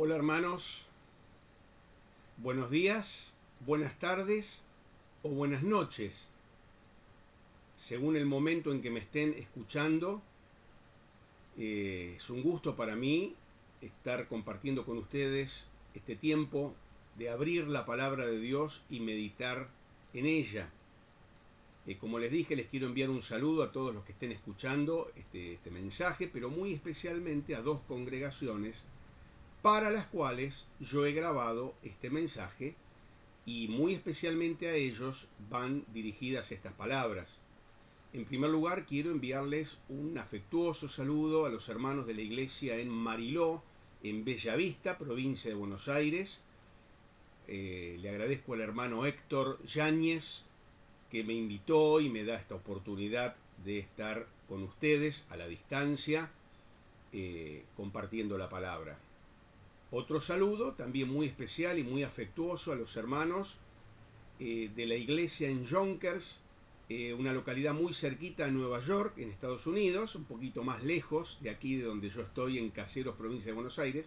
Hola hermanos, buenos días, buenas tardes o buenas noches, según el momento en que me estén escuchando. Es un gusto para mí estar compartiendo con ustedes este tiempo de abrir la palabra de Dios y meditar en ella. Como les dije, les quiero enviar un saludo a todos los que estén escuchando este mensaje, pero muy especialmente a dos congregaciones para las cuales yo he grabado este mensaje, y muy especialmente a ellos van dirigidas estas palabras. En primer lugar, quiero enviarles un afectuoso saludo a los hermanos de la iglesia en Mariló, en Bellavista, provincia de Buenos Aires. Le agradezco al hermano Héctor Yáñez, que me invitó y me da esta oportunidad de estar con ustedes a la distancia, compartiendo la palabra. Otro saludo también muy especial y muy afectuoso a los hermanos de la iglesia en Yonkers, una localidad muy cerquita a Nueva York, en Estados Unidos, un poquito más lejos de aquí de donde yo estoy, en Caseros, provincia de Buenos Aires.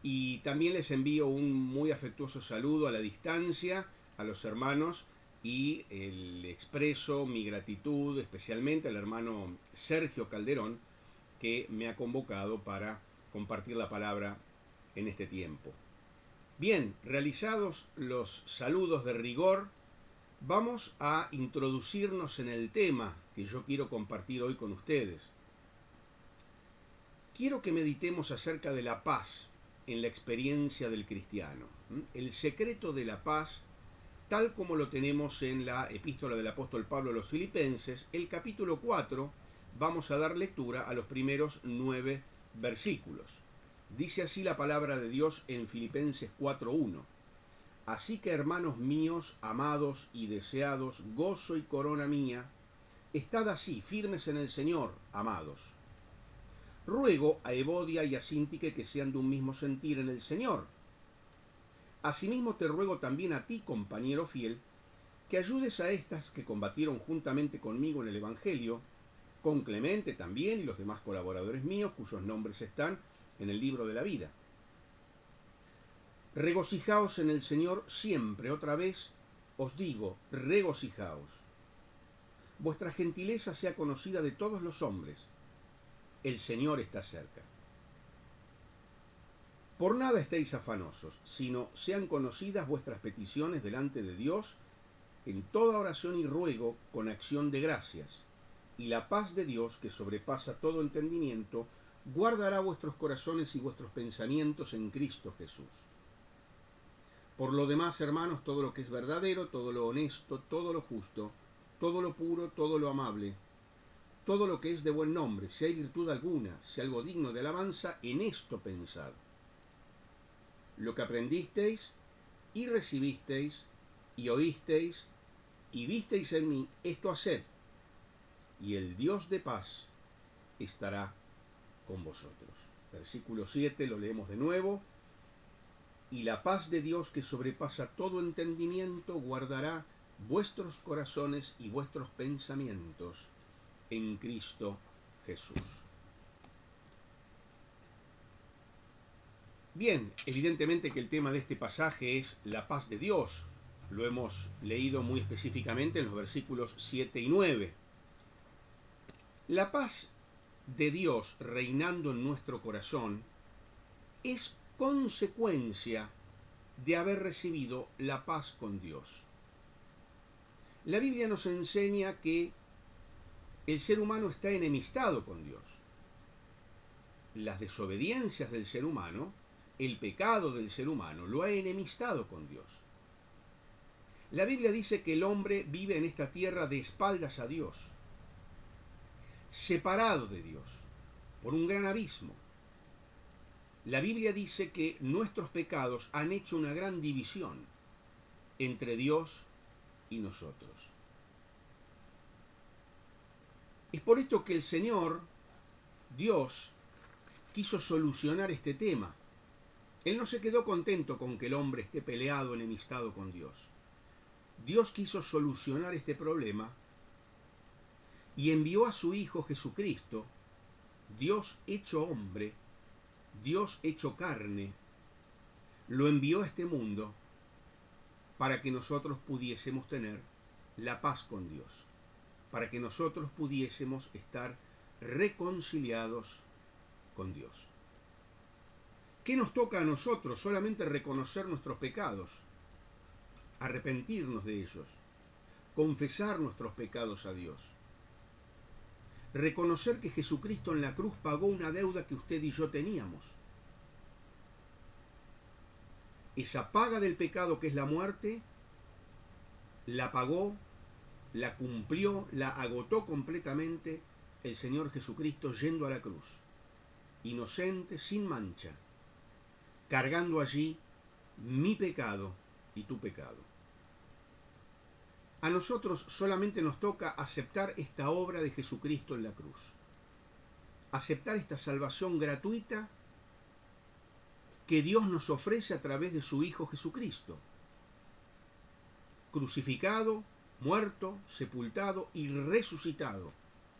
Y también les envío un muy afectuoso saludo a la distancia a los hermanos, y le expreso mi gratitud especialmente al hermano Sergio Calderón, que me ha convocado para compartir la palabra en este tiempo. Bien, realizados los saludos de rigor, vamos a introducirnos en el tema que yo quiero compartir hoy con ustedes. Quiero que meditemos acerca de la paz en la experiencia del cristiano. El secreto de la paz, tal como lo tenemos en la epístola del apóstol Pablo a los Filipenses, el capítulo 4, vamos a dar lectura a los primeros 9 versículos. Dice así la palabra de Dios en Filipenses 4:1. Así que, hermanos míos, amados y deseados, gozo y corona mía, estad así, firmes en el Señor, amados. Ruego a Evodia y a Síntique que sean de un mismo sentir en el Señor. Asimismo te ruego también a ti, compañero fiel, que ayudes a estas que combatieron juntamente conmigo en el Evangelio, con Clemente también y los demás colaboradores míos, cuyos nombres están en el libro de la vida. Regocijaos en el Señor siempre. Otra vez os digo, regocijaos. Vuestra gentileza sea conocida de todos los hombres. El Señor está cerca. Por nada estéis afanosos, sino sean conocidas vuestras peticiones delante de Dios en toda oración y ruego con acción de gracias. Y la paz de Dios, que sobrepasa todo entendimiento, guardará vuestros corazones y vuestros pensamientos en Cristo Jesús. Por lo demás, hermanos, todo lo que es verdadero, todo lo honesto, todo lo justo, todo lo puro, todo lo amable, todo lo que es de buen nombre, si hay virtud alguna, si algo digno de alabanza, en esto pensad. Lo que aprendisteis y recibisteis y oísteis y visteis en mí, esto haced, y el Dios de paz estará con vosotros. Versículo 7, lo leemos de nuevo. Y la paz de Dios, que sobrepasa todo entendimiento, guardará vuestros corazones y vuestros pensamientos en Cristo Jesús. Bien, evidentemente que el tema de este pasaje es la paz de Dios. Lo hemos leído muy específicamente en los versículos 7 y 9. La paz de Dios reinando en nuestro corazón es consecuencia de haber recibido la paz con Dios. La Biblia nos enseña que el ser humano está enemistado con Dios. Las desobediencias del ser humano, el pecado del ser humano, lo ha enemistado con Dios. La Biblia dice que el hombre vive en esta tierra de espaldas a Dios, separado de Dios, por un gran abismo. La Biblia dice que nuestros pecados han hecho una gran división entre Dios y nosotros. Es por esto que el Señor, Dios, quiso solucionar este tema. Él no se quedó contento con que el hombre esté peleado, enemistado con Dios. Dios quiso solucionar este problema y envió a su Hijo Jesucristo, Dios hecho hombre, Dios hecho carne, lo envió a este mundo para que nosotros pudiésemos tener la paz con Dios, para que nosotros pudiésemos estar reconciliados con Dios. ¿Qué nos toca a nosotros? Solamente reconocer nuestros pecados, arrepentirnos de ellos, confesar nuestros pecados a Dios, reconocer que Jesucristo en la cruz pagó una deuda que usted y yo teníamos. Esa paga del pecado, que es la muerte, la pagó, la cumplió, la agotó completamente el Señor Jesucristo yendo a la cruz, inocente, sin mancha, cargando allí mi pecado y tu pecado. A nosotros solamente nos toca aceptar esta obra de Jesucristo en la cruz, aceptar esta salvación gratuita que Dios nos ofrece a través de su Hijo Jesucristo, crucificado, muerto, sepultado y resucitado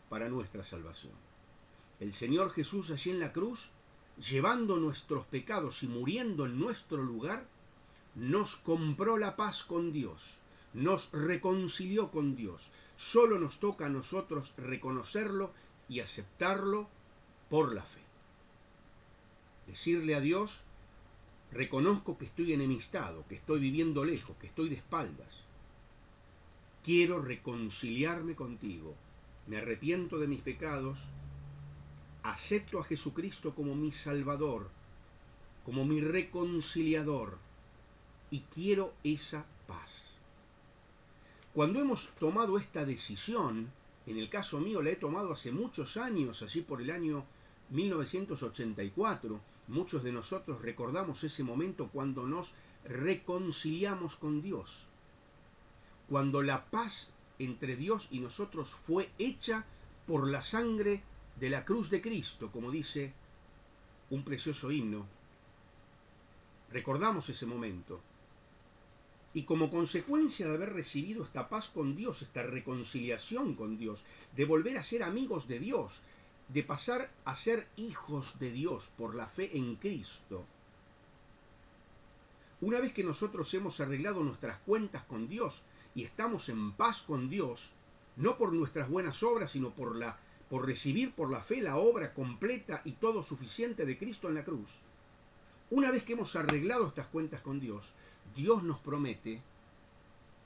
para nuestra salvación. El Señor Jesús allí en la cruz, llevando nuestros pecados y muriendo en nuestro lugar, nos compró la paz con Dios, nos reconcilió con Dios. Solo nos toca a nosotros reconocerlo y aceptarlo por la fe. Decirle a Dios: reconozco que estoy enemistado, que estoy viviendo lejos, que estoy de espaldas. Quiero reconciliarme contigo. Me arrepiento de mis pecados. Acepto a Jesucristo como mi Salvador, como mi reconciliador, y quiero esa paz. Cuando hemos tomado esta decisión, en el caso mío la he tomado hace muchos años, allí por el año 1984, muchos de nosotros recordamos ese momento cuando nos reconciliamos con Dios, cuando la paz entre Dios y nosotros fue hecha por la sangre de la cruz de Cristo, como dice un precioso himno. Recordamos ese momento. Y como consecuencia de haber recibido esta paz con Dios, esta reconciliación con Dios, de volver a ser amigos de Dios, de pasar a ser hijos de Dios por la fe en Cristo, una vez que nosotros hemos arreglado nuestras cuentas con Dios y estamos en paz con Dios, no por nuestras buenas obras, sino por recibir por la fe la obra completa y todo suficiente de Cristo en la cruz, una vez que hemos arreglado estas cuentas con Dios, Dios nos promete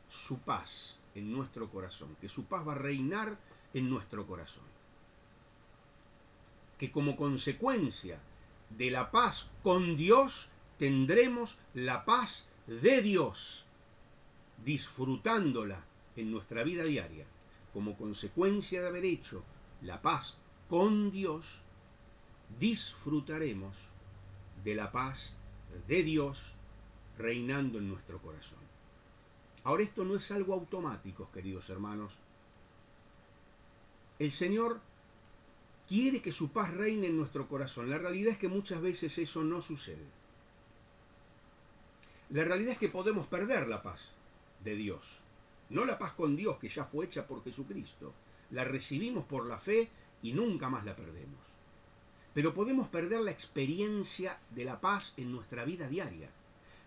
su paz en nuestro corazón, que su paz va a reinar en nuestro corazón. Que como consecuencia de la paz con Dios tendremos la paz de Dios, disfrutándola en nuestra vida diaria. Como consecuencia de haber hecho la paz con Dios, disfrutaremos de la paz de Dios reinando en nuestro corazón. Ahora, esto no es algo automático, queridos hermanos. El Señor quiere que su paz reine en nuestro corazón. La realidad es que muchas veces eso no sucede. La realidad es que podemos perder la paz de Dios. No la paz con Dios, que ya fue hecha por Jesucristo. La recibimos por la fe y nunca más la perdemos. Pero podemos perder la experiencia de la paz en nuestra vida diaria.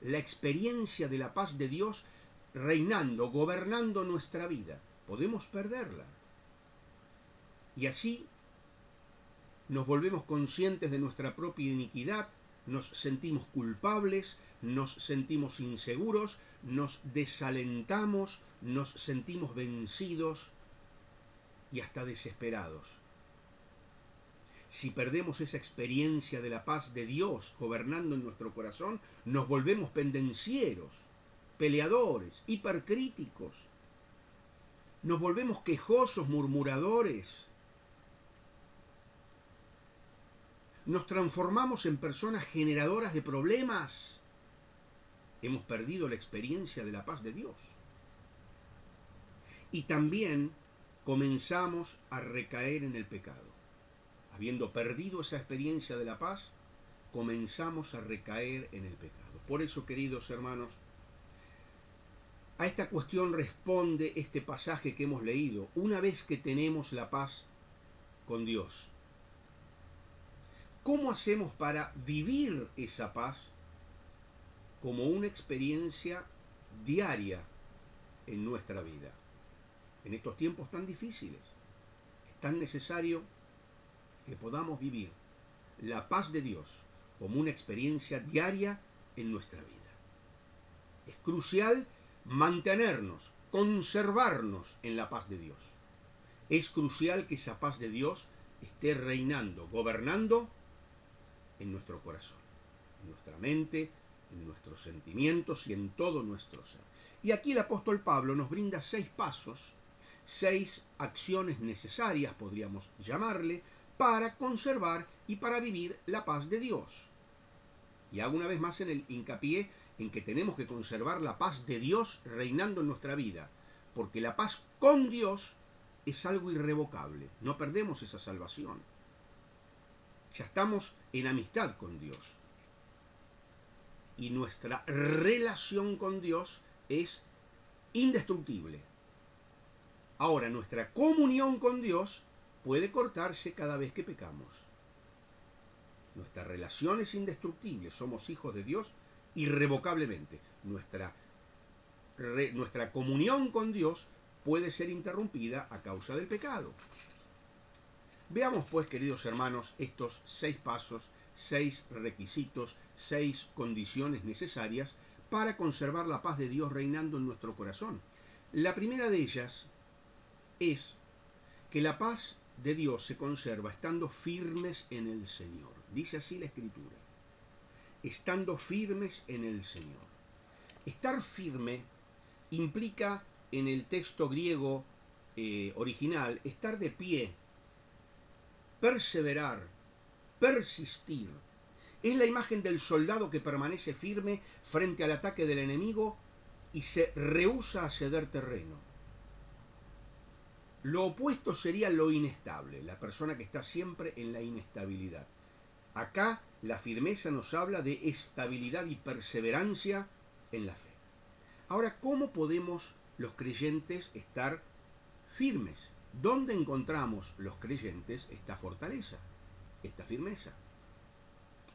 La experiencia de la paz de Dios reinando, gobernando nuestra vida. Podemos perderla. Y así nos volvemos conscientes de nuestra propia iniquidad, nos sentimos culpables, nos sentimos inseguros, nos desalentamos, nos sentimos vencidos y hasta desesperados. Si perdemos esa experiencia de la paz de Dios gobernando en nuestro corazón, nos volvemos pendencieros, peleadores, hipercríticos. Nos volvemos quejosos, murmuradores. Nos transformamos en personas generadoras de problemas. Hemos perdido la experiencia de la paz de Dios. Y también comenzamos a recaer en el pecado. Habiendo perdido esa experiencia de la paz, comenzamos a recaer en el pecado. Por eso, queridos hermanos, a esta cuestión responde este pasaje que hemos leído. Una vez que tenemos la paz con Dios, ¿cómo hacemos para vivir esa paz como una experiencia diaria en nuestra vida. En estos tiempos tan difíciles, es tan necesario que podamos vivir la paz de Dios como una experiencia diaria en nuestra vida. Es crucial mantenernos, conservarnos en la paz de Dios. Es crucial que esa paz de Dios esté reinando, gobernando en nuestro corazón, en nuestra mente, en nuestros sentimientos y en todo nuestro ser. Y aquí el apóstol Pablo nos brinda 6 pasos, 6 acciones necesarias, podríamos llamarle, para conservar y para vivir la paz de Dios. Y hago una vez más en el hincapié en que tenemos que conservar la paz de Dios reinando en nuestra vida, porque la paz con Dios es algo irrevocable, no perdemos esa salvación. Ya estamos en amistad con Dios. Y nuestra relación con Dios es indestructible. Ahora, nuestra comunión con Dios puede cortarse cada vez que pecamos. Nuestra relación es indestructible, somos hijos de Dios irrevocablemente. Nuestra comunión con Dios puede ser interrumpida a causa del pecado. Veamos pues, queridos hermanos, estos 6 pasos, 6 requisitos, 6 condiciones necesarias para conservar la paz de Dios reinando en nuestro corazón. La primera de ellas es que la paz de Dios se conserva estando firmes en el Señor. Dice así la Escritura. Estando firmes en el Señor. Estar firme implica en el texto griego original estar de pie, perseverar, persistir. Es la imagen del soldado que permanece firme frente al ataque del enemigo y se rehúsa a ceder terreno. Lo opuesto sería lo inestable, la persona que está siempre en la inestabilidad. Acá la firmeza nos habla de estabilidad y perseverancia en la fe. Ahora, ¿cómo podemos los creyentes estar firmes? ¿Dónde encontramos los creyentes esta fortaleza, esta firmeza?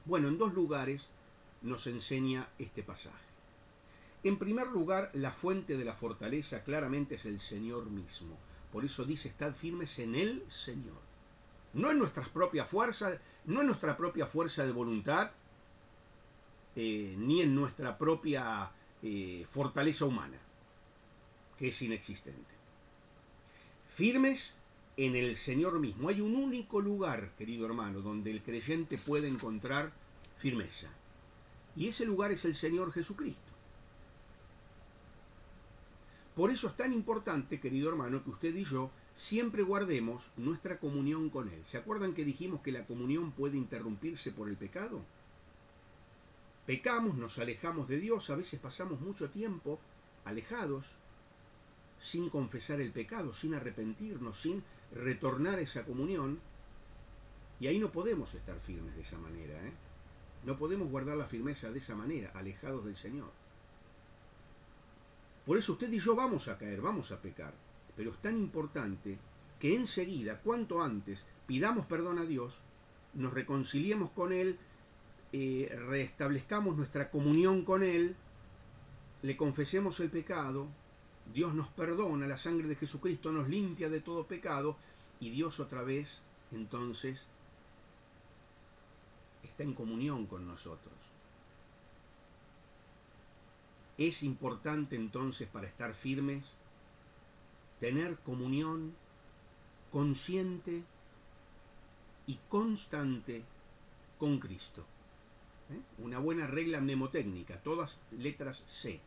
Bueno, en 2 lugares nos enseña este pasaje. En primer lugar, la fuente de la fortaleza claramente es el Señor mismo. Por eso dice, estad firmes en el Señor. No en nuestras propias fuerzas, no en nuestra propia fuerza de voluntad, ni en nuestra propia fortaleza humana, que es inexistente. Firmes en el Señor mismo. Hay un único lugar, querido hermano, donde el creyente puede encontrar firmeza. Y ese lugar es el Señor Jesucristo. Por eso es tan importante, querido hermano, que usted y yo siempre guardemos nuestra comunión con Él. ¿Se acuerdan que dijimos que la comunión puede interrumpirse por el pecado? Pecamos, nos alejamos de Dios, a veces pasamos mucho tiempo alejados, sin confesar el pecado, sin arrepentirnos, sin retornar a esa comunión, y ahí no podemos estar firmes de esa manera, ¿eh? No podemos guardar la firmeza de esa manera, alejados del Señor. Por eso usted y yo vamos a caer, vamos a pecar, pero es tan importante que enseguida, cuanto antes, pidamos perdón a Dios, nos reconciliemos con Él, restablezcamos nuestra comunión con Él, le confesemos el pecado, Dios nos perdona, la sangre de Jesucristo nos limpia de todo pecado, y Dios otra vez, entonces, está en comunión con nosotros. Es importante entonces, para estar firmes, tener comunión consciente y constante con Cristo. Una buena regla mnemotécnica, todas letras C.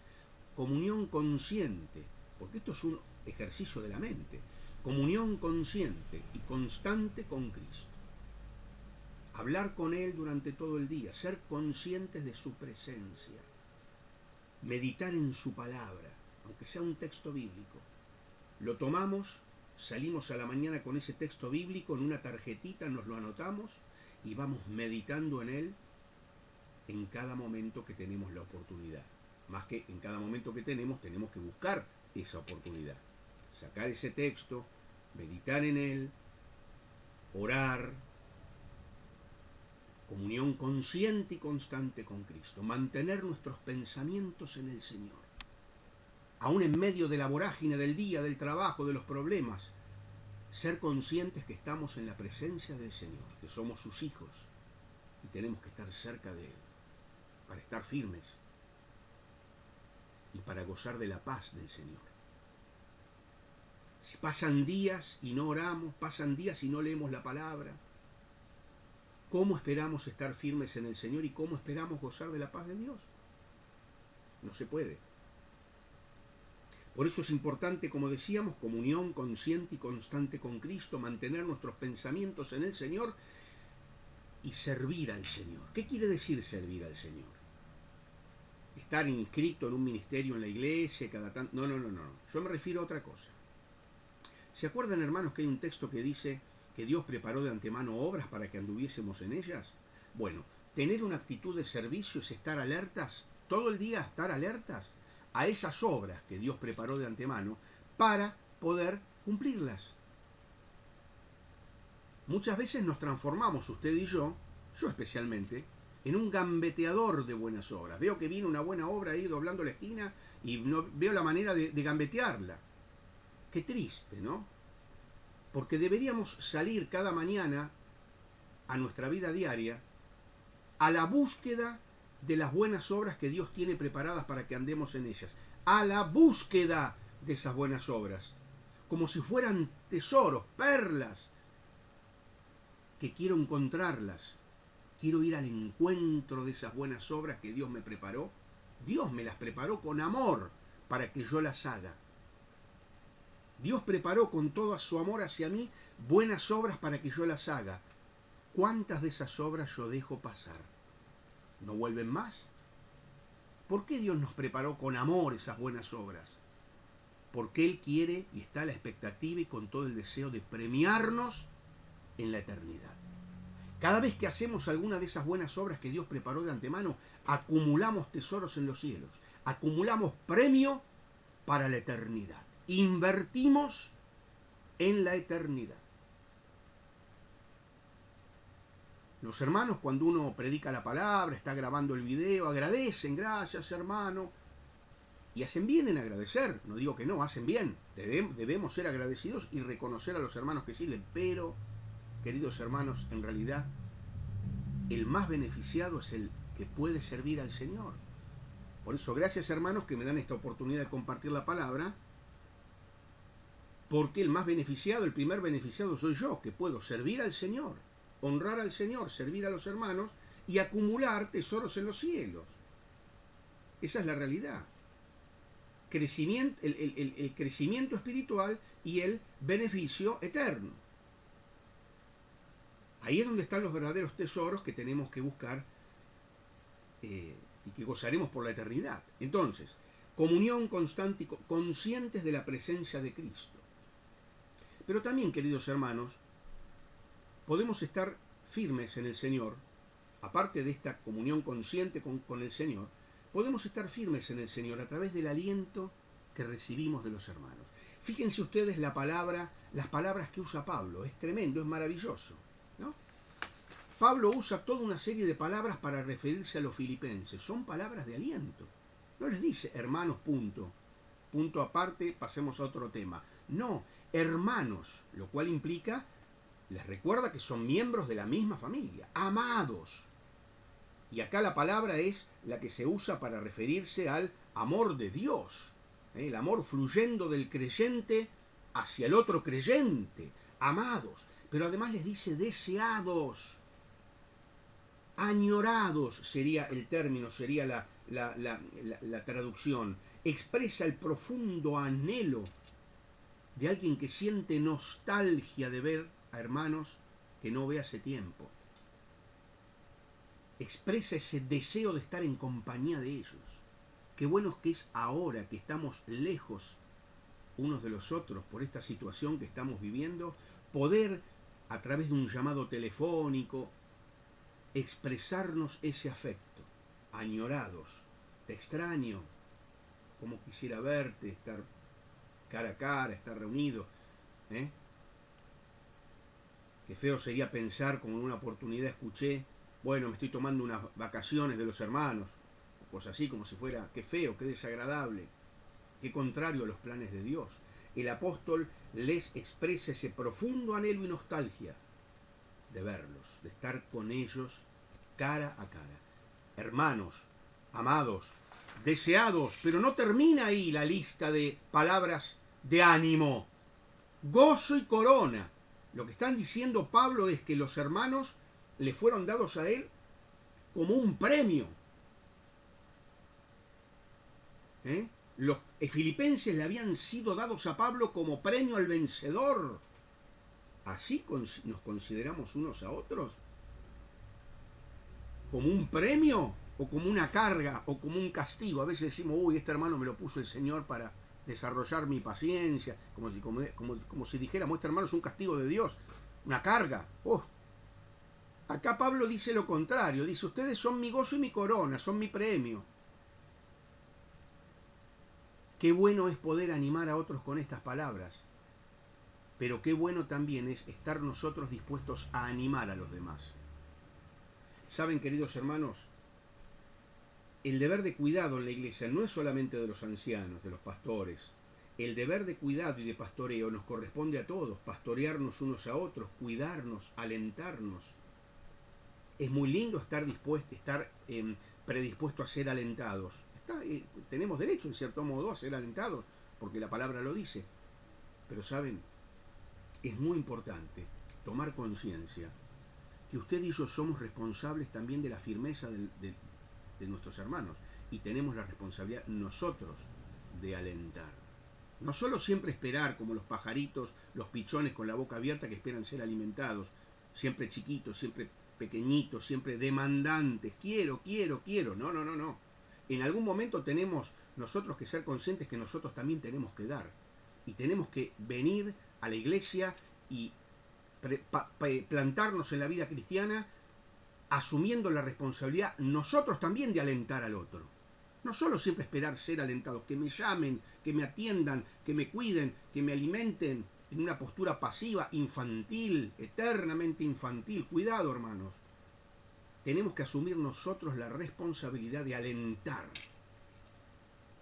Comunión consciente, porque esto es un ejercicio de la mente. Comunión consciente y constante con Cristo. Hablar con Él durante todo el día, ser conscientes de su presencia. Meditar en su palabra, aunque sea un texto bíblico. Lo tomamos, salimos a la mañana con ese texto bíblico, en una tarjetita nos lo anotamos y vamos meditando en él en cada momento que tenemos la oportunidad. Más que en cada momento que tenemos que buscar esa oportunidad. Sacar ese texto, meditar en él, orar, Comunión consciente y constante con Cristo. Mantener nuestros pensamientos en el Señor. Aún en medio de la vorágine del día, del trabajo, de los problemas, ser conscientes que estamos en la presencia del Señor, que somos sus hijos y tenemos que estar cerca de Él para estar firmes y para gozar de la paz del Señor. Si pasan días y no oramos, pasan días y no leemos la palabra, ¿cómo esperamos estar firmes en el Señor y cómo esperamos gozar de la paz de Dios? No se puede. Por eso es importante, como decíamos, comunión consciente y constante con Cristo, mantener nuestros pensamientos en el Señor y servir al Señor. ¿Qué quiere decir servir al Señor? Estar inscrito en un ministerio en la iglesia, cada tanto... No. Yo me refiero a otra cosa. ¿Se acuerdan, hermanos, que hay un texto que dice que Dios preparó de antemano obras para que anduviésemos en ellas? Bueno, tener una actitud de servicio es estar alertas, todo el día estar alertas a esas obras que Dios preparó de antemano para poder cumplirlas. Muchas veces nos transformamos, usted y yo especialmente, en un gambeteador de buenas obras. Veo que viene una buena obra ahí doblando la esquina y no veo la manera de gambetearla. Qué triste, ¿no? Porque deberíamos salir cada mañana a nuestra vida diaria a la búsqueda de las buenas obras que Dios tiene preparadas para que andemos en ellas. A la búsqueda de esas buenas obras. Como si fueran tesoros, perlas, que quiero encontrarlas. Quiero ir al encuentro de esas buenas obras que Dios me preparó. Dios me las preparó con amor para que yo las haga. Dios preparó con todo su amor hacia mí buenas obras para que yo las haga. ¿Cuántas de esas obras yo dejo pasar? ¿No vuelven más? ¿Por qué Dios nos preparó con amor esas buenas obras? Porque Él quiere y está a la expectativa y con todo el deseo de premiarnos en la eternidad. Cada vez que hacemos alguna de esas buenas obras que Dios preparó de antemano, acumulamos tesoros en los cielos, acumulamos premio para la eternidad. Invertimos en la eternidad. Los hermanos, cuando uno predica la palabra, está grabando el video, agradecen, gracias hermano, y hacen bien en agradecer, no digo que no, hacen bien, debemos ser agradecidos y reconocer a los hermanos que sirven, pero, queridos hermanos, en realidad, el más beneficiado es el que puede servir al Señor. Por eso, gracias hermanos que me dan esta oportunidad de compartir la palabra, porque el más beneficiado, el primer beneficiado soy yo, que puedo servir al Señor, honrar al Señor, servir a los hermanos y acumular tesoros en los cielos. Esa es la realidad. El crecimiento espiritual y el beneficio eterno. Ahí es donde están los verdaderos tesoros que tenemos que buscar y que gozaremos por la eternidad. Entonces, comunión constante y conscientes de la presencia de Cristo. Pero también, queridos hermanos, podemos estar firmes en el Señor, aparte de esta comunión consciente con el Señor, podemos estar firmes en el Señor a través del aliento que recibimos de los hermanos. Fíjense ustedes las palabras que usa Pablo, es tremendo, es maravilloso, ¿no? Pablo usa toda una serie de palabras para referirse a los filipenses, son palabras de aliento. No les dice hermanos, punto aparte, pasemos a otro tema. No, hermanos, lo cual implica, les recuerda que son miembros de la misma familia, amados. Y acá la palabra es la que se usa para referirse al amor de Dios, el amor fluyendo del creyente hacia el otro creyente, amados. Pero además les dice deseados, añorados sería el término, sería la traducción. Expresa el profundo anhelo de alguien que siente nostalgia de ver a hermanos que no ve hace tiempo. Expresa ese deseo de estar en compañía de ellos. Qué bueno que es ahora que estamos lejos unos de los otros por esta situación que estamos viviendo, poder a través de un llamado telefónico expresarnos ese afecto, añorados, te extraño, como quisiera verte, estar cara a cara, estar reunido, Qué feo sería pensar, como en una oportunidad escuché, bueno, me estoy tomando unas vacaciones de los hermanos, cosas así como si fuera, qué feo, qué desagradable, qué contrario a los planes de Dios. El apóstol les expresa ese profundo anhelo y nostalgia de verlos, de estar con ellos cara a cara. Hermanos, amados, deseados, pero no termina ahí la lista de palabras de ánimo, gozo y corona. Lo que están diciendo Pablo es que los hermanos le fueron dados a él como un premio. ¿Eh? Los filipenses le habían sido dados a Pablo como premio al vencedor. ¿Así nos consideramos unos a otros? ¿Como un premio? ¿O como una carga? ¿O como un castigo? A veces decimos, uy, este hermano me lo puso el Señor para desarrollar mi paciencia. Como si dijéramos, este hermano es un castigo de Dios. Una carga. Oh. Acá Pablo dice lo contrario. Dice, ustedes son mi gozo y mi corona, son mi premio. Qué bueno es poder animar a otros con estas palabras. Pero qué bueno también es estar nosotros dispuestos a animar a los demás. Saben, queridos hermanos, el deber de cuidado en la iglesia no es solamente de los ancianos, de los pastores. El deber de cuidado y de pastoreo nos corresponde a todos, pastorearnos unos a otros, cuidarnos, alentarnos. Es muy lindo estar predispuesto a ser alentados. Tenemos derecho, en cierto modo, a ser alentados, porque la palabra lo dice. Pero, ¿saben? Es muy importante tomar conciencia que usted y yo somos responsables también de la firmeza de nuestros hermanos y tenemos la responsabilidad nosotros de alentar. No solo siempre esperar como los pajaritos, los pichones con la boca abierta que esperan ser alimentados, siempre chiquitos, siempre pequeñitos, siempre demandantes, quiero. No. En algún momento tenemos nosotros que ser conscientes que nosotros también tenemos que dar y tenemos que venir a la iglesia y plantarnos en la vida cristiana asumiendo la responsabilidad nosotros también de alentar al otro. No solo siempre esperar ser alentados, que me llamen, que me atiendan, que me cuiden, que me alimenten en una postura pasiva, infantil, eternamente infantil. Cuidado, hermanos. Tenemos que asumir nosotros la responsabilidad de alentar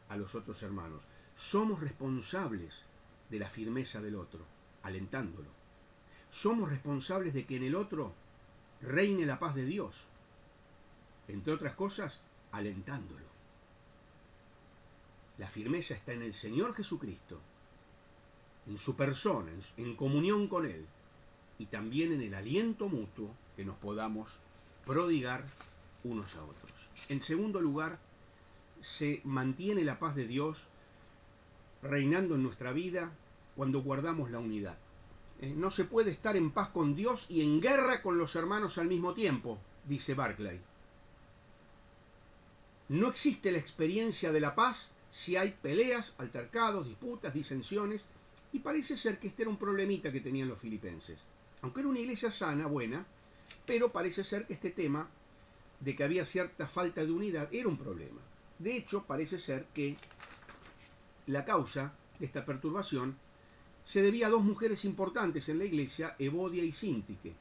a los otros hermanos. Somos responsables de la firmeza del otro, alentándolo. Somos responsables de que en el otro reine la paz de Dios. Entre otras cosas, alentándolo. La firmeza está en el Señor Jesucristo, en su persona, en comunión con Él, y también en el aliento mutuo que nos podamos prodigar unos a otros. En segundo lugar, se mantiene la paz de Dios reinando en nuestra vida cuando guardamos la unidad. No se puede estar en paz con Dios y en guerra con los hermanos al mismo tiempo, dice Barclay. No existe la experiencia de la paz si hay peleas, altercados, disputas, disensiones, y parece ser que este era un problemita que tenían los filipenses. Aunque era una iglesia sana, buena, pero parece ser que este tema de que había cierta falta de unidad era un problema. De hecho, parece ser que la causa de esta perturbación se debía a dos mujeres importantes en la iglesia, Evodia y Síntique,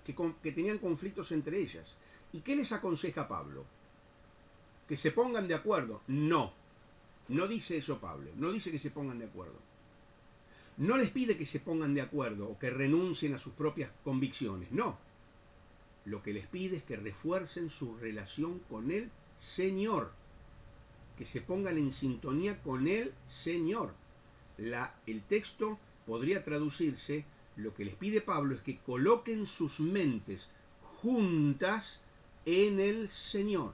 que tenían conflictos entre ellas. ¿Y qué les aconseja Pablo? ¿Que se pongan de acuerdo? No dice eso Pablo, no dice que se pongan de acuerdo. No les pide que se pongan de acuerdo o que renuncien a sus propias convicciones, no. Lo que les pide es que refuercen su relación con el Señor, que se pongan en sintonía con el Señor. El texto podría traducirse, lo que les pide Pablo es que coloquen sus mentes juntas en el Señor,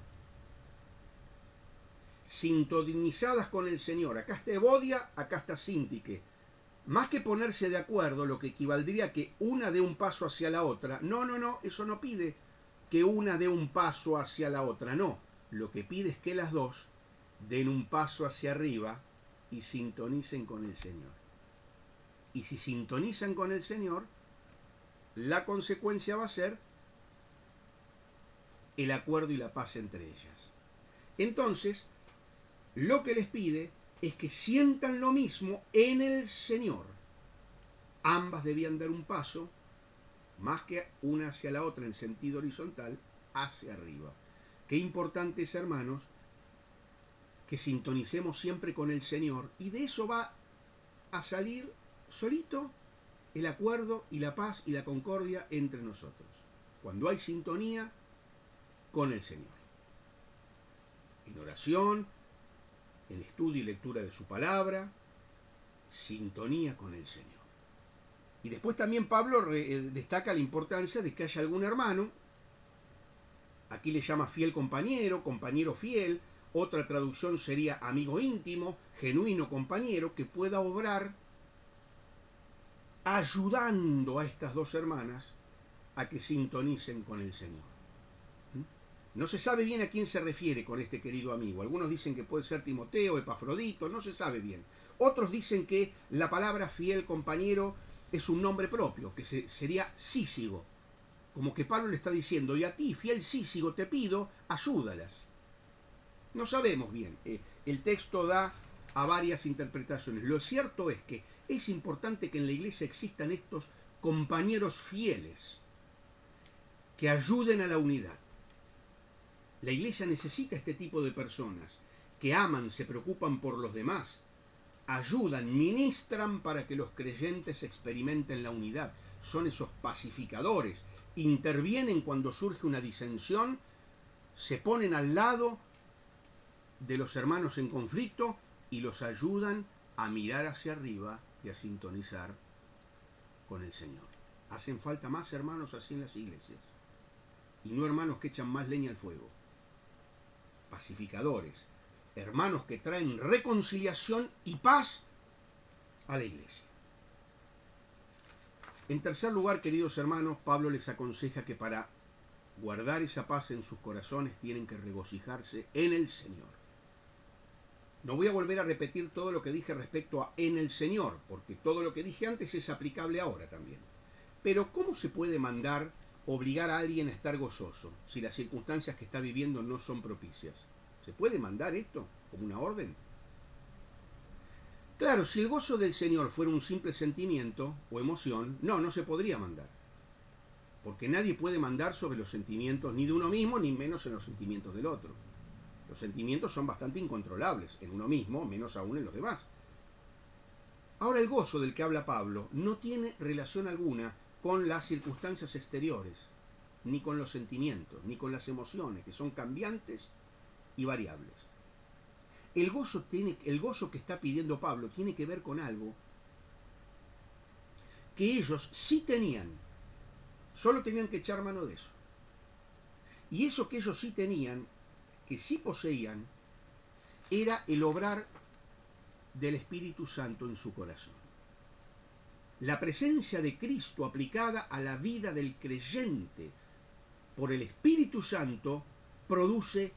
sintonizadas con el Señor. Acá está Evodia, acá está Síntique. Más que ponerse de acuerdo, lo que equivaldría a que una dé un paso hacia la otra. No, eso no pide que una dé un paso hacia la otra, no. Lo que pide es que las dos den un paso hacia arriba y sintonicen con el Señor. Y si sintonizan con el Señor, la consecuencia va a ser el acuerdo y la paz entre ellas. Entonces, lo que les pide es que sientan lo mismo en el Señor. Ambas debían dar un paso, más que una hacia la otra en sentido horizontal, hacia arriba. Qué importante es, hermanos, que sintonicemos siempre con el Señor, y de eso va a salir solito el acuerdo y la paz y la concordia entre nosotros, cuando hay sintonía con el Señor, en oración, en estudio y lectura de su palabra, sintonía con el Señor. Y después también Pablo destaca la importancia de que haya algún hermano, aquí le llama fiel compañero, compañero fiel, otra traducción sería amigo íntimo, genuino compañero, que pueda obrar ayudando a estas dos hermanas a que sintonicen con el Señor. No se sabe bien a quién se refiere con este querido amigo. Algunos dicen que puede ser Timoteo, Epafrodito, no se sabe bien. Otros dicen que la palabra fiel compañero es un nombre propio, que sería Cícigo. Como que Pablo le está diciendo, y a ti, fiel Cícigo, te pido, ayúdalas. No sabemos bien. El texto da a varias interpretaciones. Lo cierto es que es importante que en la iglesia existan estos compañeros fieles que ayuden a la unidad. La iglesia necesita este tipo de personas que aman, se preocupan por los demás, ayudan, ministran para que los creyentes experimenten la unidad. Son esos pacificadores, intervienen cuando surge una disensión, se ponen al lado de los hermanos en conflicto y los ayudan a mirar hacia arriba y a sintonizar con el Señor. Hacen falta más hermanos así en las iglesias, y no hermanos que echan más leña al fuego. Pacificadores, hermanos que traen reconciliación y paz a la iglesia. En tercer lugar, queridos hermanos, Pablo les aconseja que para guardar esa paz en sus corazones tienen que regocijarse en el Señor. No voy a volver a repetir todo lo que dije respecto a en el Señor, porque todo lo que dije antes es aplicable ahora también. Pero ¿cómo se puede obligar a alguien a estar gozoso si las circunstancias que está viviendo no son propicias? ¿Se puede mandar esto como una orden? Claro, si el gozo del Señor fuera un simple sentimiento o emoción, no se podría mandar. Porque nadie puede mandar sobre los sentimientos ni de uno mismo, ni menos en los sentimientos del otro. Los sentimientos son bastante incontrolables en uno mismo, menos aún en los demás. Ahora, el gozo del que habla Pablo no tiene relación alguna con las circunstancias exteriores, ni con los sentimientos, ni con las emociones, que son cambiantes y variables. El gozo que está pidiendo Pablo tiene que ver con algo que ellos sí tenían, solo tenían que echar mano de eso. Y eso que ellos sí tenían, que sí poseían, era el obrar del Espíritu Santo en su corazón. La presencia de Cristo aplicada a la vida del creyente por el Espíritu Santo produce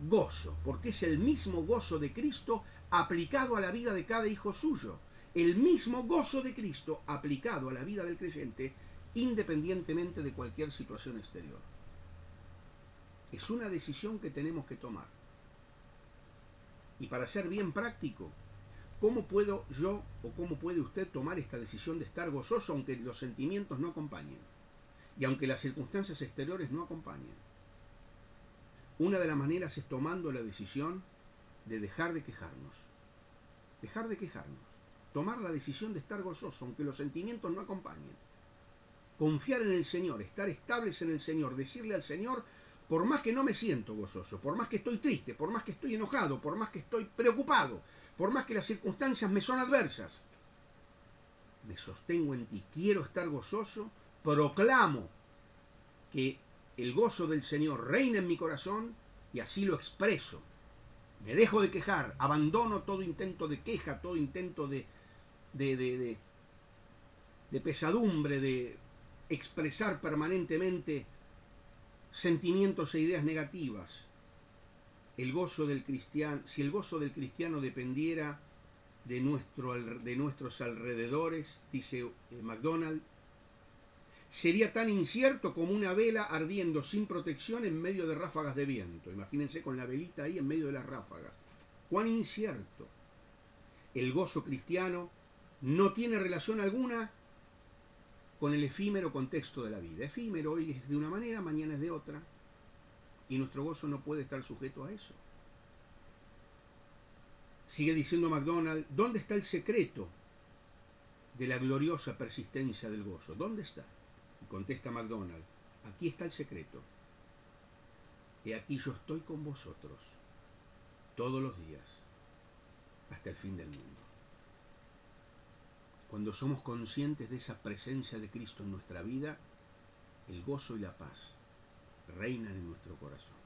gozo, porque es el mismo gozo de Cristo aplicado a la vida de cada hijo suyo. El mismo gozo de Cristo aplicado a la vida del creyente independientemente de cualquier situación exterior. Es una decisión que tenemos que tomar. Y para ser bien práctico, ¿cómo puedo yo o cómo puede usted tomar esta decisión de estar gozoso aunque los sentimientos no acompañen? Y aunque las circunstancias exteriores no acompañen. Una de las maneras es tomando la decisión de dejar de quejarnos. Dejar de quejarnos. Tomar la decisión de estar gozoso aunque los sentimientos no acompañen. Confiar en el Señor, estar estables en el Señor, decirle al Señor, por más que no me siento gozoso, por más que estoy triste, por más que estoy enojado, por más que estoy preocupado, por más que las circunstancias me son adversas, me sostengo en ti, quiero estar gozoso, proclamo que el gozo del Señor reina en mi corazón y así lo expreso. Me dejo de quejar, abandono todo intento de queja, todo intento de pesadumbre, de expresar permanentemente sentimientos e ideas negativas. El gozo del cristiano, si el gozo del cristiano dependiera de nuestros alrededores, dice MacDonald, sería tan incierto como una vela ardiendo sin protección en medio de ráfagas de viento. Imagínense con la velita ahí en medio de las ráfagas. Cuán incierto. El gozo cristiano no tiene relación alguna con el efímero contexto de la vida. Efímero, hoy es de una manera, mañana es de otra. Y nuestro gozo no puede estar sujeto a eso. Sigue diciendo MacDonald, ¿dónde está el secreto de la gloriosa persistencia del gozo? ¿Dónde está? Y contesta MacDonald, aquí está el secreto. He aquí yo estoy con vosotros todos los días hasta el fin del mundo. Cuando somos conscientes de esa presencia de Cristo en nuestra vida, el gozo y la paz reinan en nuestro corazón.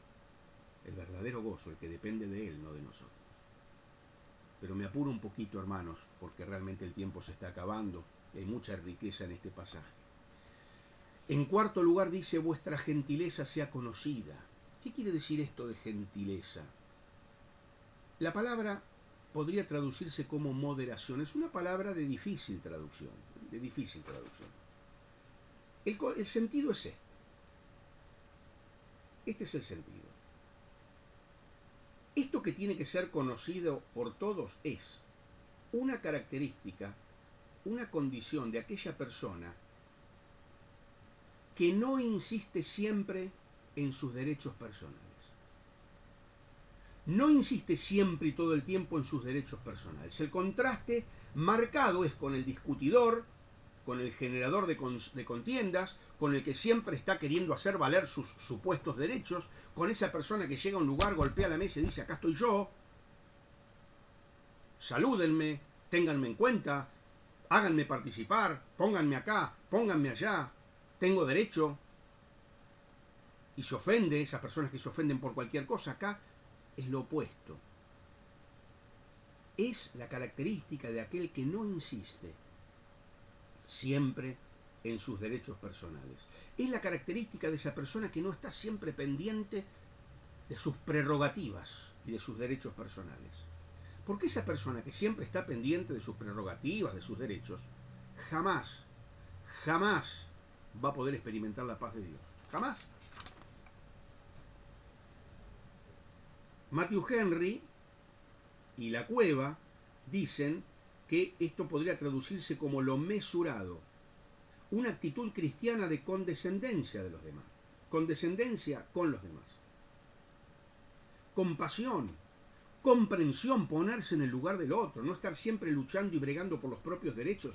El verdadero gozo, el que depende de Él, no de nosotros. Pero me apuro un poquito, hermanos, porque realmente el tiempo se está acabando y hay mucha riqueza en este pasaje. En cuarto lugar dice, vuestra gentileza sea conocida. ¿Qué quiere decir esto de gentileza? La palabra podría traducirse como moderación. Es una palabra de difícil traducción. El sentido es este. Este es el sentido. Esto que tiene que ser conocido por todos es una característica, una condición de aquella persona que no insiste siempre en sus derechos personales. No insiste siempre y todo el tiempo en sus derechos personales. El contraste marcado es con el discutidor, con el generador de contiendas, con el que siempre está queriendo hacer valer sus supuestos derechos, con esa persona que llega a un lugar, golpea la mesa y dice, acá estoy yo, salúdenme, ténganme en cuenta, háganme participar, pónganme acá, pónganme allá, tengo derecho. Y se ofende, esas personas que se ofenden por cualquier cosa, acá es lo opuesto. Es la característica de aquel que no insiste siempre en sus derechos personales. Es la característica de esa persona que no está siempre pendiente de sus prerrogativas y de sus derechos personales. Porque esa persona que siempre está pendiente de sus prerrogativas, de sus derechos, jamás va a poder experimentar la paz de Dios. Jamás. Matthew Henry y La Cueva dicen que esto podría traducirse como lo mesurado, una actitud cristiana de condescendencia de los demás, condescendencia con los demás, compasión, comprensión, ponerse en el lugar del otro, no estar siempre luchando y bregando por los propios derechos.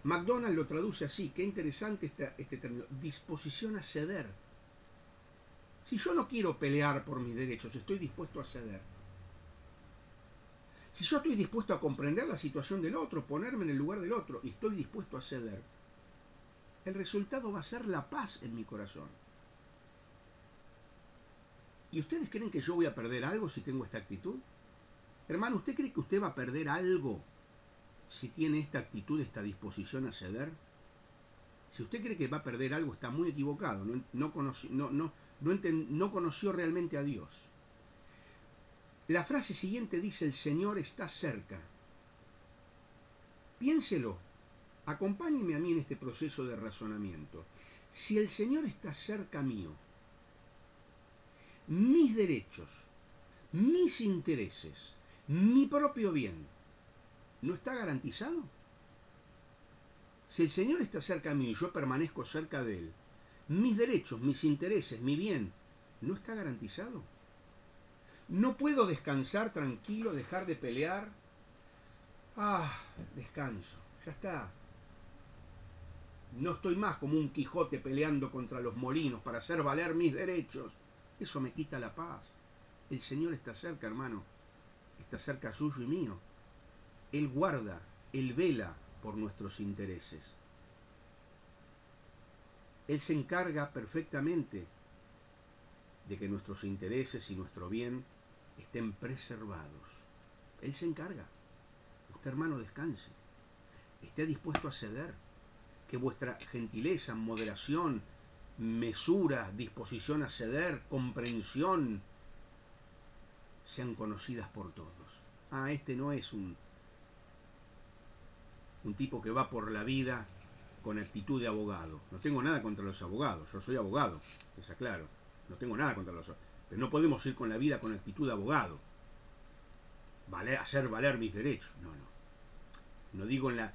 MacDonald lo traduce así, qué interesante este término, disposición a ceder. Si yo no quiero pelear por mis derechos, estoy dispuesto a ceder. Si yo estoy dispuesto a comprender la situación del otro, ponerme en el lugar del otro y estoy dispuesto a ceder, el resultado va a ser la paz en mi corazón. ¿Y ustedes creen que yo voy a perder algo si tengo esta actitud? Hermano, ¿usted cree que usted va a perder algo si tiene esta actitud, esta disposición a ceder? Si usted cree que va a perder algo, está muy equivocado. No conoció realmente a Dios. La frase siguiente dice, el Señor está cerca. Piénselo. Acompáñeme a mí en este proceso de razonamiento. Si el Señor está cerca mío, mis derechos, mis intereses, mi propio bien, ¿no está garantizado? Si el Señor está cerca mío y yo permanezco cerca de Él, mis derechos, mis intereses, mi bien, ¿no está garantizado? No puedo descansar tranquilo, dejar de pelear. Descanso, ya está. No estoy más como un Quijote peleando contra los molinos para hacer valer mis derechos. Eso me quita la paz. El Señor está cerca, hermano. Está cerca suyo y mío. Él guarda, Él vela por nuestros intereses. Él se encarga perfectamente de que nuestros intereses y nuestro bien estén preservados. Él se encarga. Usted, hermano, descanse. Esté dispuesto a ceder. Que vuestra gentileza, moderación, mesura, disposición a ceder, comprensión, sean conocidas por todos. Este no es un tipo que va por la vida con actitud de abogado. No tengo nada contra los abogados, yo soy abogado, está claro. No tengo nada contra los abogados. Pero no podemos ir con la vida con actitud de abogado. Hacer valer mis derechos. No digo en la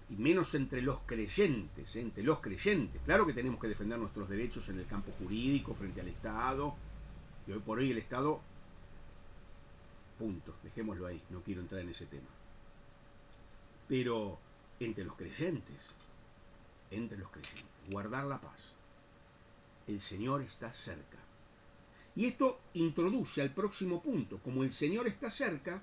y menos entre los creyentes, entre los creyentes. Claro que tenemos que defender nuestros derechos en el campo jurídico frente al Estado, y hoy por hoy el Estado, punto, dejémoslo ahí, no quiero entrar en ese tema. Pero entre los creyentes, guardar la paz. El Señor está cerca. Y esto introduce al próximo punto. Como el Señor está cerca,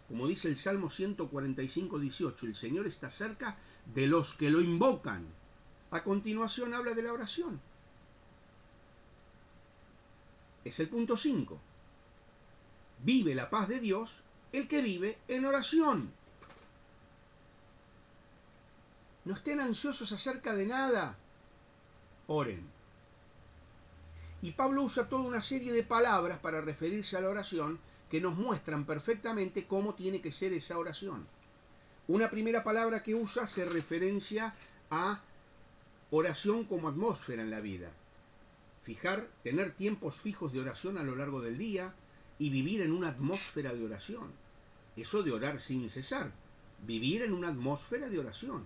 como dice el Salmo 145, 18, el Señor está cerca de los que lo invocan. A continuación habla de la oración. Es el punto 5. Vive la paz de Dios el que vive en oración. No estén ansiosos acerca de nada. Oren. Y Pablo usa toda una serie de palabras para referirse a la oración que nos muestran perfectamente cómo tiene que ser esa oración. Una primera palabra que usa hace referencia a oración como atmósfera en la vida. Tener tiempos fijos de oración a lo largo del día y vivir en una atmósfera de oración. Eso de orar sin cesar. Vivir en una atmósfera de oración.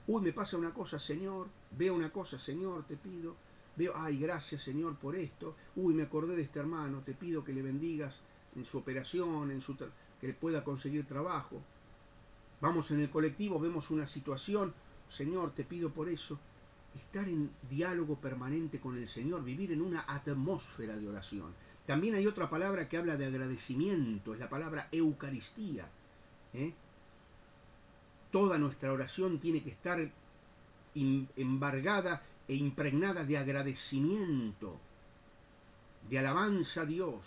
Uy, me pasa una cosa, Señor. Veo una cosa, Señor, te pido. Veo, ay, gracias, Señor, por esto. Uy, me acordé de este hermano. Te pido que le bendigas en su operación, que pueda conseguir trabajo. Vamos en el colectivo, vemos una situación. Señor, te pido por eso. Estar en diálogo permanente con el Señor, vivir en una atmósfera de oración. También hay otra palabra que habla de agradecimiento, es la palabra Eucaristía. Toda nuestra oración tiene que estar embargada e impregnada de agradecimiento, de alabanza a Dios.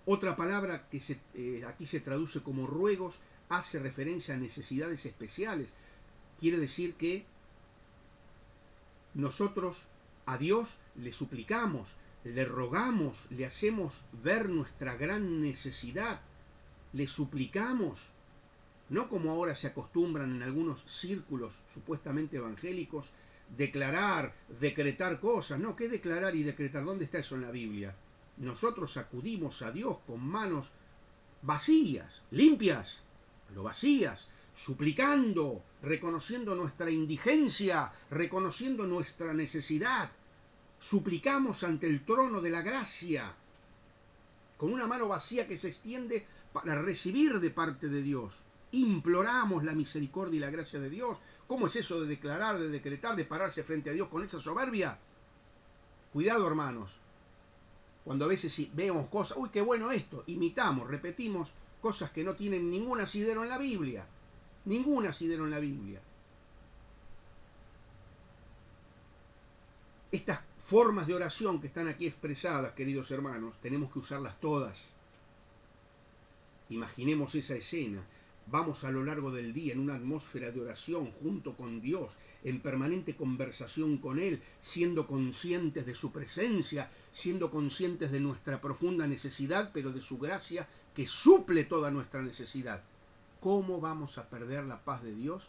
Otra palabra que aquí se traduce como ruegos hace referencia a necesidades especiales. Quiere decir que nosotros a Dios le suplicamos, le rogamos, le hacemos ver nuestra gran necesidad, le suplicamos, no como ahora se acostumbran en algunos círculos supuestamente evangélicos, decretar cosas. No, ¿qué declarar y decretar? ¿Dónde está eso en la Biblia? Nosotros acudimos a Dios con manos vacías, limpias, pero vacías, suplicando, reconociendo nuestra indigencia, reconociendo nuestra necesidad. Suplicamos ante el trono de la gracia, con una mano vacía que se extiende para recibir de parte de Dios. Imploramos la misericordia y la gracia de Dios. ¿Cómo es eso de declarar, de decretar, de pararse frente a Dios con esa soberbia? Cuidado, hermanos. Cuando a veces vemos cosas, uy, qué bueno esto, imitamos, repetimos cosas que no tienen ningún asidero en la Biblia. Ningún asidero en la Biblia. Estas formas de oración que están aquí expresadas, queridos hermanos, tenemos que usarlas todas. Imaginemos esa escena. Vamos a lo largo del día en una atmósfera de oración junto con Dios, en permanente conversación con Él, siendo conscientes de su presencia, siendo conscientes de nuestra profunda necesidad, pero de su gracia que suple toda nuestra necesidad. ¿Cómo vamos a perder la paz de Dios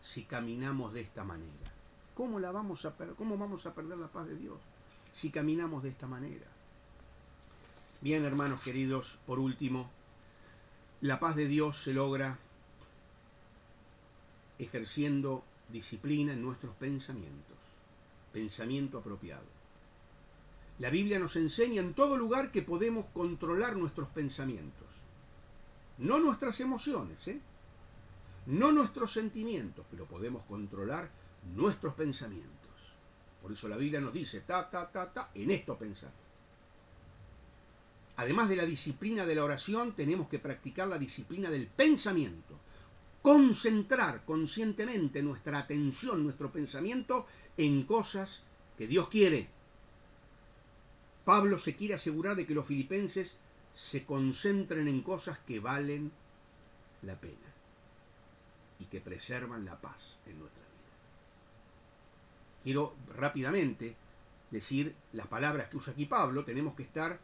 si caminamos de esta manera? ¿Cómo vamos a perder la paz de Dios si caminamos de esta manera? Bien, hermanos queridos, por último, la paz de Dios se logra ejerciendo disciplina en nuestros pensamientos, pensamiento apropiado. La Biblia nos enseña en todo lugar que podemos controlar nuestros pensamientos, no nuestras emociones, no nuestros sentimientos, pero podemos controlar nuestros pensamientos. Por eso la Biblia nos dice, en esto pensar. Además de la disciplina de la oración, tenemos que practicar la disciplina del pensamiento. Concentrar conscientemente nuestra atención, nuestro pensamiento en cosas que Dios quiere. Pablo se quiere asegurar de que los filipenses se concentren en cosas que valen la pena y que preservan la paz en nuestra vida. Quiero rápidamente decir las palabras que usa aquí Pablo. Tenemos que estar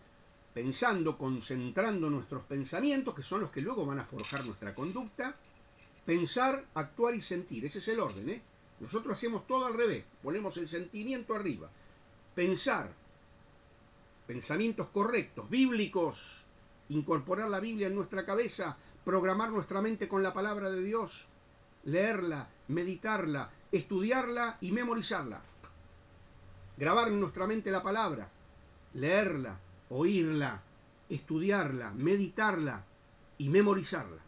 pensando, concentrando nuestros pensamientos, que son los que luego van a forjar nuestra conducta. Pensar, actuar y sentir, ese es el orden, Nosotros hacemos todo al revés, ponemos el sentimiento arriba. Pensar, pensamientos correctos, bíblicos, incorporar la Biblia en nuestra cabeza, programar nuestra mente con la palabra de Dios. leerla, meditarla, estudiarla y memorizarla. Grabar en nuestra mente la palabra, leerla, oírla, estudiarla, meditarla y memorizarla.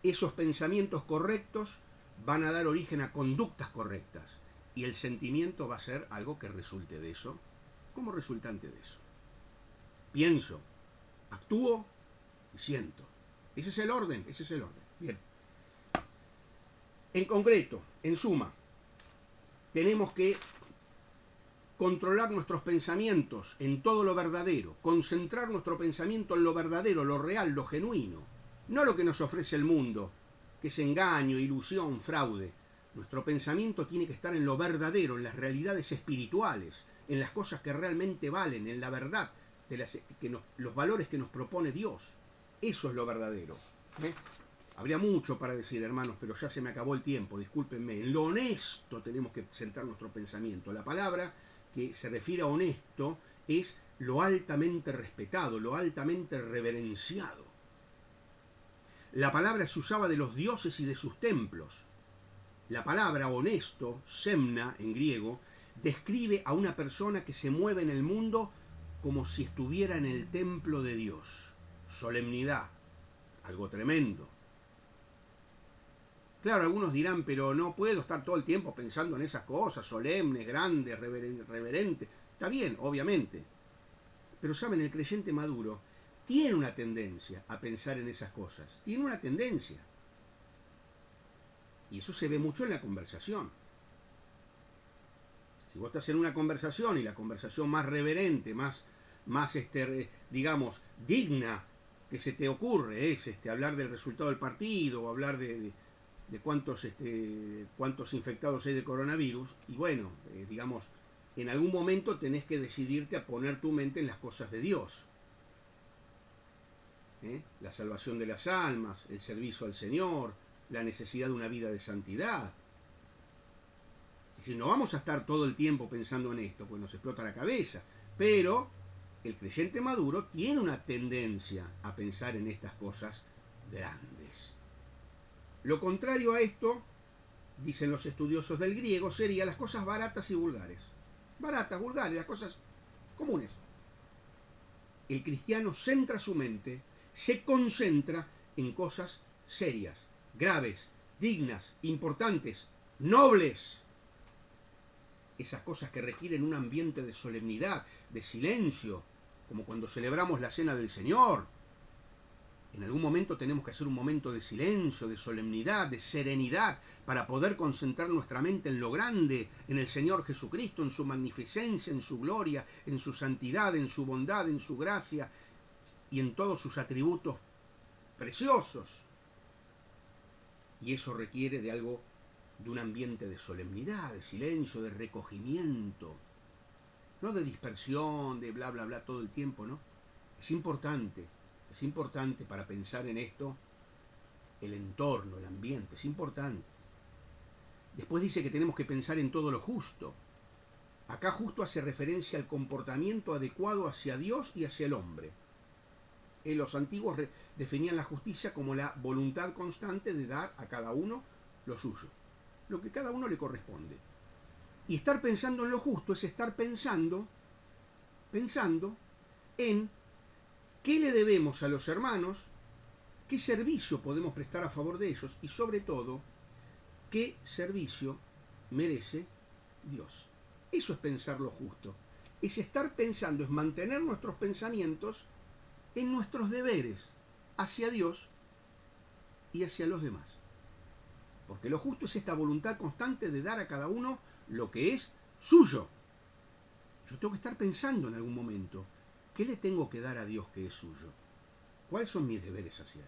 Esos pensamientos correctos van a dar origen a conductas correctas y el sentimiento va a ser algo que resulte de eso, como resultante de eso. Pienso, actúo y siento. Ese es el orden, ese es el orden. Bien. En concreto, en suma, tenemos que controlar nuestros pensamientos en todo lo verdadero, concentrar nuestro pensamiento en lo verdadero, lo real, lo genuino, no lo que nos ofrece el mundo, que es engaño, ilusión, fraude. Nuestro pensamiento tiene que estar en lo verdadero, en las realidades espirituales, en las cosas que realmente valen, en la verdad, los valores que nos propone Dios. Eso es lo verdadero. Habría mucho para decir, hermanos, pero ya se me acabó el tiempo, discúlpenme. En lo honesto tenemos que centrar nuestro pensamiento. La palabra que se refiere a honesto es lo altamente respetado, lo altamente reverenciado. La palabra se usaba de los dioses y de sus templos. La palabra honesto, semna en griego, describe a una persona que se mueve en el mundo como si estuviera en el templo de Dios. Solemnidad, algo tremendo. Claro, algunos dirán, pero no puedo estar todo el tiempo pensando en esas cosas, solemnes, grandes, reverentes. Está bien, obviamente. Pero saben, el creyente maduro tiene una tendencia a pensar en esas cosas. Tiene una tendencia. Y eso se ve mucho en la conversación. Si vos estás en una conversación y la conversación más reverente, más digamos, digna que se te ocurre es hablar del resultado del partido o hablar de cuántos infectados hay de coronavirus, y bueno, digamos, en algún momento tenés que decidirte a poner tu mente en las cosas de Dios. La salvación de las almas, el servicio al Señor, la necesidad de una vida de santidad. Es decir, no vamos a estar todo el tiempo pensando en esto, pues nos explota la cabeza, pero el creyente maduro tiene una tendencia a pensar en estas cosas grandes. Lo contrario a esto, dicen los estudiosos del griego, sería las cosas baratas y vulgares. Baratas, vulgares, las cosas comunes. El cristiano centra su mente, se concentra en cosas serias, graves, dignas, importantes, nobles. Esas cosas que requieren un ambiente de solemnidad, de silencio, como cuando celebramos la cena del Señor. En algún momento tenemos que hacer un momento de silencio, de solemnidad, de serenidad, para poder concentrar nuestra mente en lo grande, en el Señor Jesucristo, en su magnificencia, en su gloria, en su santidad, en su bondad, en su gracia y en todos sus atributos preciosos. Y eso requiere de un ambiente de solemnidad, de silencio, de recogimiento, no de dispersión, de bla, bla, bla todo el tiempo, ¿no? Es importante para pensar en esto, el entorno, el ambiente, es importante. Después dice que tenemos que pensar en todo lo justo. Acá justo hace referencia al comportamiento adecuado hacia Dios y hacia el hombre. Los antiguos definían la justicia como la voluntad constante de dar a cada uno lo suyo, lo que cada uno le corresponde. Y estar pensando en lo justo es estar pensando en qué le debemos a los hermanos, qué servicio podemos prestar a favor de ellos y sobre todo, qué servicio merece Dios. Eso es pensar lo justo. Es estar pensando, es mantener nuestros pensamientos en nuestros deberes hacia Dios y hacia los demás. Porque lo justo es esta voluntad constante de dar a cada uno lo que es suyo. Yo tengo que estar pensando en algún momento, ¿qué le tengo que dar a Dios que es suyo? ¿Cuáles son mis deberes hacia Él?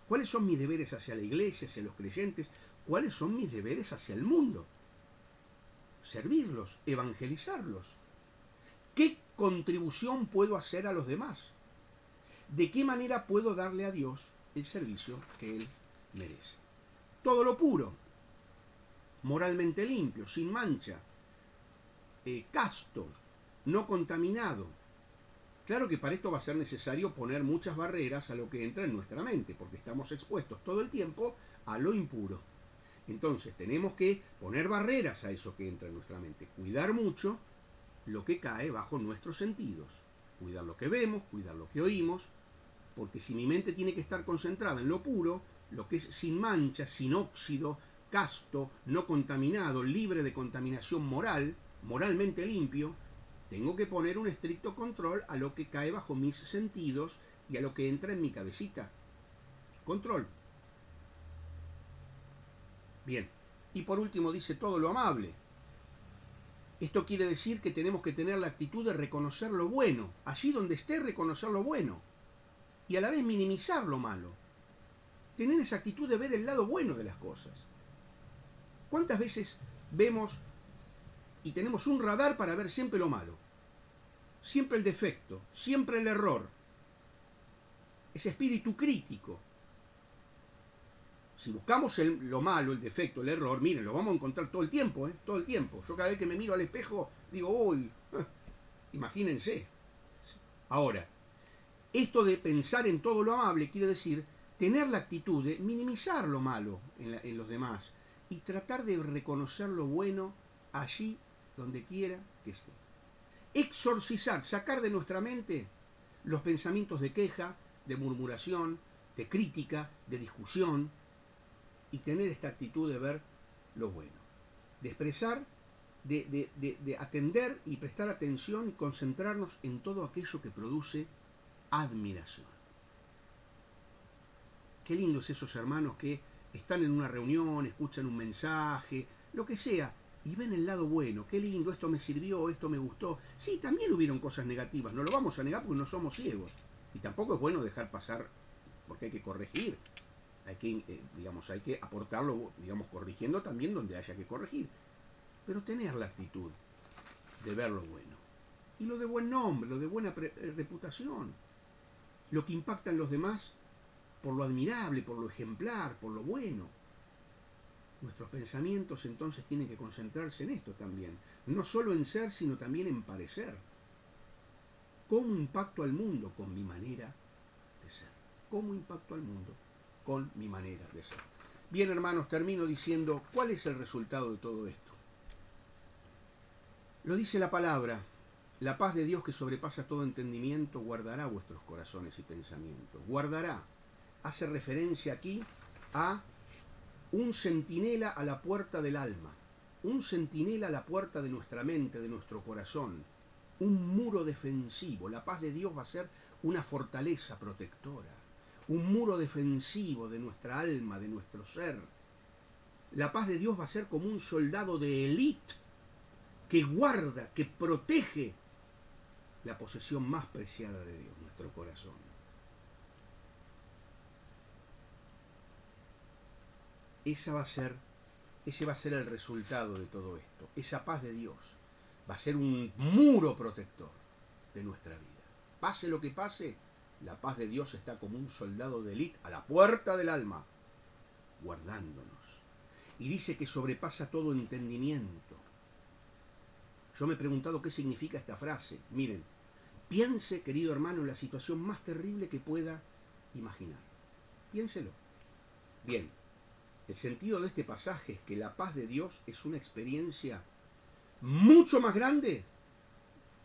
¿Cuáles son mis deberes hacia la iglesia, hacia los creyentes? ¿Cuáles son mis deberes hacia el mundo? Servirlos, evangelizarlos. ¿Qué contribución puedo hacer a los demás? ¿De qué manera puedo darle a Dios el servicio que Él merece? Todo lo puro, moralmente limpio, sin mancha, casto, no contaminado. Claro que para esto va a ser necesario poner muchas barreras a lo que entra en nuestra mente, porque estamos expuestos todo el tiempo a lo impuro. Entonces tenemos que poner barreras a eso que entra en nuestra mente, cuidar mucho lo que cae bajo nuestros sentidos, cuidar lo que vemos, cuidar lo que oímos, porque si mi mente tiene que estar concentrada en lo puro, lo que es sin mancha, sin óxido, casto, no contaminado, libre de contaminación moral, moralmente limpio, tengo que poner un estricto control a lo que cae bajo mis sentidos y a lo que entra en mi cabecita. Control. Bien. Y por último dice todo lo amable. Esto quiere decir que tenemos que tener la actitud de reconocer lo bueno, allí donde esté reconocer lo bueno, y a la vez minimizar lo malo. Tener esa actitud de ver el lado bueno de las cosas. ¿Cuántas veces vemos y tenemos un radar para ver siempre lo malo? Siempre el defecto, siempre el error. Ese espíritu crítico. Si buscamos lo malo, el defecto, el error, miren, lo vamos a encontrar todo el tiempo, ¿eh? Todo el tiempo. Yo cada vez que me miro al espejo digo, uy, imagínense. Ahora, esto de pensar en todo lo amable quiere decir tener la actitud de minimizar lo malo en los demás y tratar de reconocer lo bueno allí donde quiera que esté. Exorcizar, sacar de nuestra mente los pensamientos de queja, de murmuración, de crítica, de discusión, y tener esta actitud de ver lo bueno, de expresar, de atender y prestar atención y concentrarnos en todo aquello que produce admiración. Qué lindos esos hermanos que están en una reunión, escuchan un mensaje, lo que sea, y ven el lado bueno. Qué lindo, esto me sirvió, esto me gustó. Sí, también hubieron cosas negativas, no lo vamos a negar porque no somos ciegos. Y tampoco es bueno dejar pasar porque hay que corregir. Hay que aportarlo, corrigiendo también donde haya que corregir. Pero tener la actitud de ver lo bueno. Y lo de buen nombre, lo de buena reputación. Lo que impacta en los demás por lo admirable, por lo ejemplar, por lo bueno. Nuestros pensamientos entonces tienen que concentrarse en esto también. No solo en ser, sino también en parecer. ¿Cómo impacto al mundo? Con mi manera de ser. ¿Cómo impacto al mundo? Con mi manera de ser. Bien, hermanos, termino diciendo cuál es el resultado de todo esto. Lo dice la palabra: la paz de Dios que sobrepasa todo entendimiento guardará vuestros corazones y pensamientos. Guardará. Hace referencia aquí a un centinela a la puerta del alma, un centinela a la puerta de nuestra mente, de nuestro corazón, un muro defensivo. La paz de Dios va a ser una fortaleza protectora, un muro defensivo de nuestra alma, de nuestro ser. La paz de Dios va a ser como un soldado de élite que guarda, que protege la posesión más preciada de Dios, nuestro corazón. Ese va a ser el resultado de todo esto. Esa paz de Dios va a ser un muro protector de nuestra vida. Pase lo que pase, la paz de Dios está como un soldado de élite a la puerta del alma, guardándonos. Y dice que sobrepasa todo entendimiento. Yo me he preguntado qué significa esta frase. Miren, piense, querido hermano, en la situación más terrible que pueda imaginar. Piénselo. Bien, el sentido de este pasaje es que la paz de Dios es una experiencia mucho más grande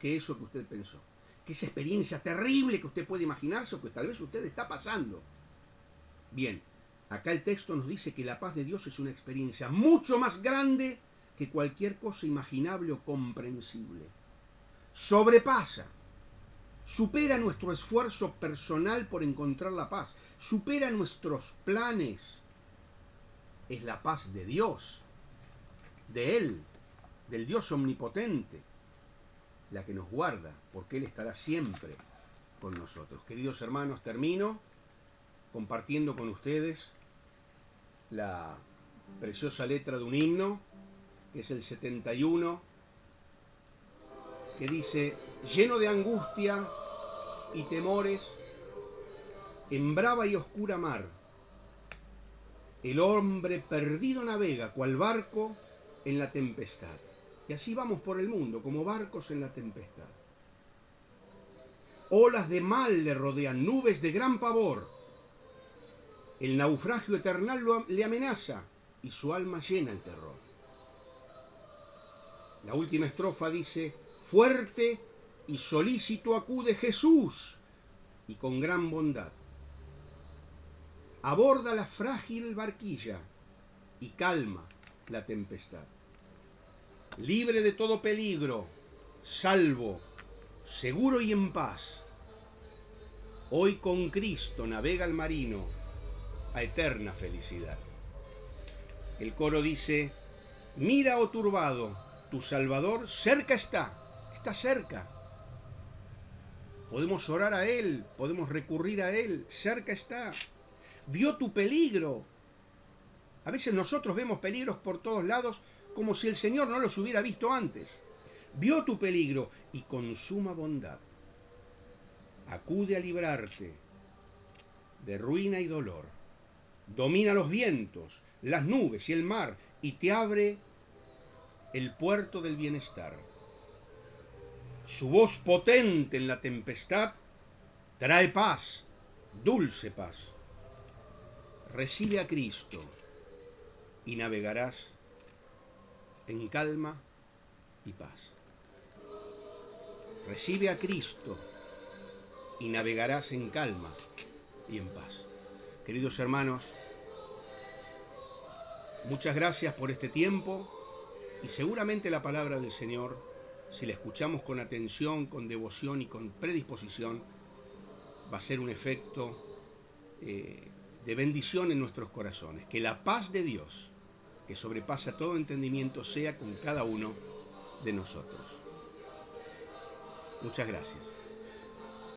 que eso que usted pensó. Que esa experiencia terrible que usted puede imaginarse o que tal vez usted está pasando. Bien, acá el texto nos dice que la paz de Dios es una experiencia mucho más grande que cualquier cosa imaginable o comprensible. Sobrepasa, supera nuestro esfuerzo personal por encontrar la paz, supera nuestros planes. Es la paz de Dios, de Él, del Dios omnipotente, la que nos guarda, porque Él estará siempre con nosotros. Queridos hermanos, termino compartiendo con ustedes la preciosa letra de un himno, que es el 71, que dice: lleno de angustia y temores, en brava y oscura mar, el hombre perdido navega cual barco en la tempestad. Y así vamos por el mundo, como barcos en la tempestad. Olas de mal le rodean, nubes de gran pavor. El naufragio eternal le amenaza y su alma llena el terror. La última estrofa dice: fuerte y solícito acude Jesús, y con gran bondad aborda la frágil barquilla y calma la tempestad. Libre de todo peligro, salvo, seguro y en paz, hoy con Cristo navega el marino a eterna felicidad. El coro dice: mira, oh turbado, tu Salvador cerca está cerca. Podemos orar a Él, podemos recurrir a Él, cerca está. Vio tu peligro. A veces nosotros vemos peligros por todos lados como si el Señor no los hubiera visto antes. Vio tu peligro y con suma bondad acude a librarte de ruina y dolor. Domina los vientos, las nubes y el mar y te abre el puerto del bienestar. Su voz potente en la tempestad trae paz, dulce paz. Recibe a Cristo y navegarás en calma y paz. Recibe a Cristo y navegarás en calma y en paz. Queridos hermanos, muchas gracias por este tiempo y seguramente la palabra del Señor, si la escuchamos con atención, con devoción y con predisposición, va a ser un efecto de bendición en nuestros corazones. Que la paz de Dios, que sobrepasa todo entendimiento, sea con cada uno de nosotros. Muchas gracias.